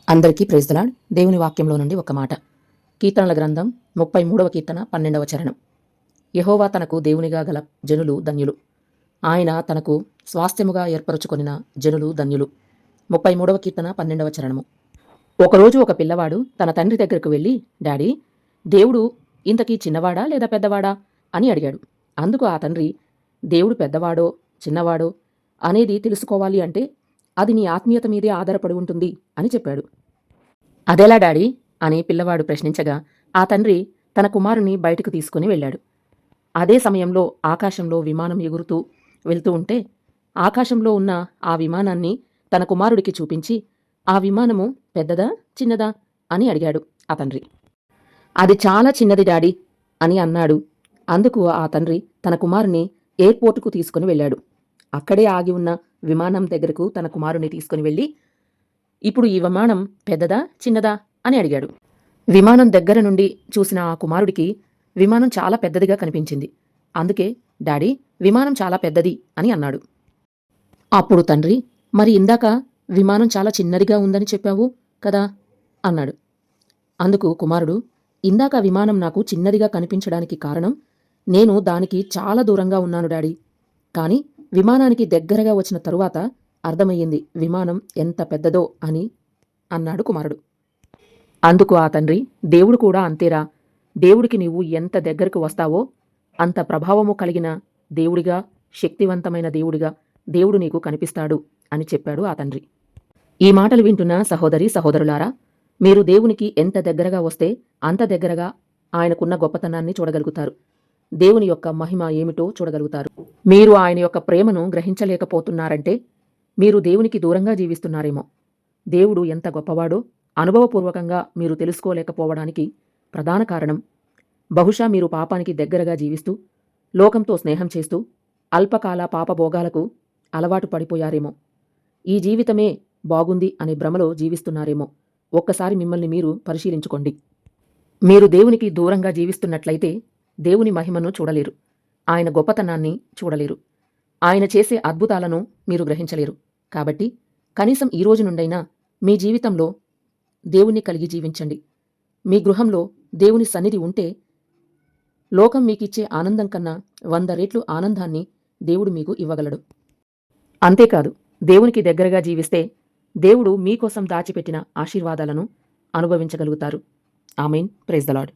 అందరికీ praise the lord. దేవుని వాక్యంలో నుండి ఒక మాట. కీర్తనల గ్రంథం 33వ కీర్తన 12వ చరణం. యెహోవా తనకు దేవునిగా గల జనులు ధన్యులు. ఆయన తనకు స్వాస్థ్యముగా ఏర్పరచుకొనిన జనులు ధన్యులు. 33వ కీర్తన 12వ చరణము. ఒకరోజు ఒక పిల్లవాడు తన తండ్రి దగ్గరకు వెళ్ళి, డాడీ, దేవుడు ఇంతకీ చిన్నవాడా లేదా పెద్దవాడా అని అడిగాడు. అందుకు ఆ తండ్రి, దేవుడు పెద్దవాడో చిన్నవాడో అనేది తెలుసుకోవాలి అంటే అది నీ ఆత్మీయత మీదే ఆధారపడి ఉంటుంది అని చెప్పాడు. అదెలా డాడీ అని పిల్లవాడు ప్రశ్నించగా ఆ తండ్రి తన కుమారుని బయటకు తీసుకుని వెళ్ళాడు. అదే సమయంలో ఆకాశంలో విమానం ఎగురుతూ వెళ్తూ ఉంటే ఆకాశంలో ఉన్న ఆ విమానాన్ని తన కుమారుడికి చూపించి, ఆ విమానము పెద్దదా చిన్నదా అని అడిగాడు ఆ తండ్రి. అది చాలా చిన్నది డాడీ అని అన్నాడు. అందుకు ఆ తండ్రి తన కుమారుని ఎయిర్పోర్టుకు తీసుకుని వెళ్ళాడు. అక్కడే ఆగి ఉన్న విమానం దగ్గరకు తన కుమారుని తీసుకుని వెళ్ళి, ఇప్పుడు ఈ విమానం పెద్దదా చిన్నదా అని అడిగాడు. విమానం దగ్గర నుండి చూసిన ఆ కుమారుడికి విమానం చాలా పెద్దదిగా కనిపించింది. అందుకే డాడీ, విమానం చాలా పెద్దది అని అన్నాడు. అప్పుడు తండ్రి, మరి ఇందాక విమానం చాలా చిన్నదిగా ఉందని చెప్పావు కదా అన్నాడు. అందుకు కుమారుడు, ఇందాక విమానం నాకు చిన్నదిగా కనిపించడానికి కారణం నేను దానికి చాలా దూరంగా ఉన్నాను డాడీ. కానీ విమానానికి దగ్గరగా వచ్చిన తరువాత అర్థమయ్యింది విమానం ఎంత పెద్దదో అని అన్నాడు కుమారుడు. అందుకు ఆ తండ్రి, దేవుడు కూడా అంతేరా. దేవుడికి నీవు ఎంత దగ్గరకు వస్తావో అంత ప్రభావము కలిగిన దేవుడిగా, శక్తివంతమైన దేవుడిగా దేవుడు నీకు కనిపిస్తాడు అని చెప్పాడు ఆ తండ్రి. ఈ మాటలు వింటున్న సహోదరి సహోదరులారా, మీరు దేవునికి ఎంత దగ్గరగా వస్తే అంత దగ్గరగా ఆయనకున్న గొప్పతనాన్ని చూడగలుగుతారు. దేవుని యొక్క మహిమ ఏమిటో చూడగలుగుతారు. మీరు ఆయన యొక్క ప్రేమను గ్రహించలేకపోతున్నారంటే మీరు దేవునికి దూరంగా జీవిస్తున్నారేమో. దేవుడు ఎంత గొప్పవాడో అనుభవపూర్వకంగా మీరు తెలుసుకోలేకపోవడానికి ప్రధాన కారణం బహుశా మీరు పాపానికి దగ్గరగా జీవిస్తూ, లోకంతో స్నేహం చేస్తూ, అల్పకాల పాపభోగాలకు అలవాటు పడిపోయారేమో. ఈ జీవితమే బాగుంది అనే భ్రమలో జీవిస్తున్నారేమో. ఒక్కసారి మిమ్మల్ని మీరు పరిశీలించుకోండి. మీరు దేవునికి దూరంగా జీవిస్తున్నట్లయితే దేవుని మహిమను చూడలేరు, ఆయన గొప్పతనాన్ని చూడలేరు, ఆయన చేసే అద్భుతాలను మీరు గ్రహించలేరు. కాబట్టి కనీసం ఈ రోజు నుండైనా మీ జీవితంలో దేవుణ్ణి కలిగి జీవించండి. మీ గృహంలో దేవుని సన్నిధి ఉంటే లోకం మీకిచ్చే ఆనందం కన్నా 100 రెట్లు ఆనందాన్ని దేవుడు మీకు ఇవ్వగలడు. అంతేకాదు, దేవునికి దగ్గరగా జీవిస్తే దేవుడు మీకోసం దాచిపెట్టిన ఆశీర్వాదాలను అనుభవించగలుగుతారు. ఆమేన్. Praise the lord.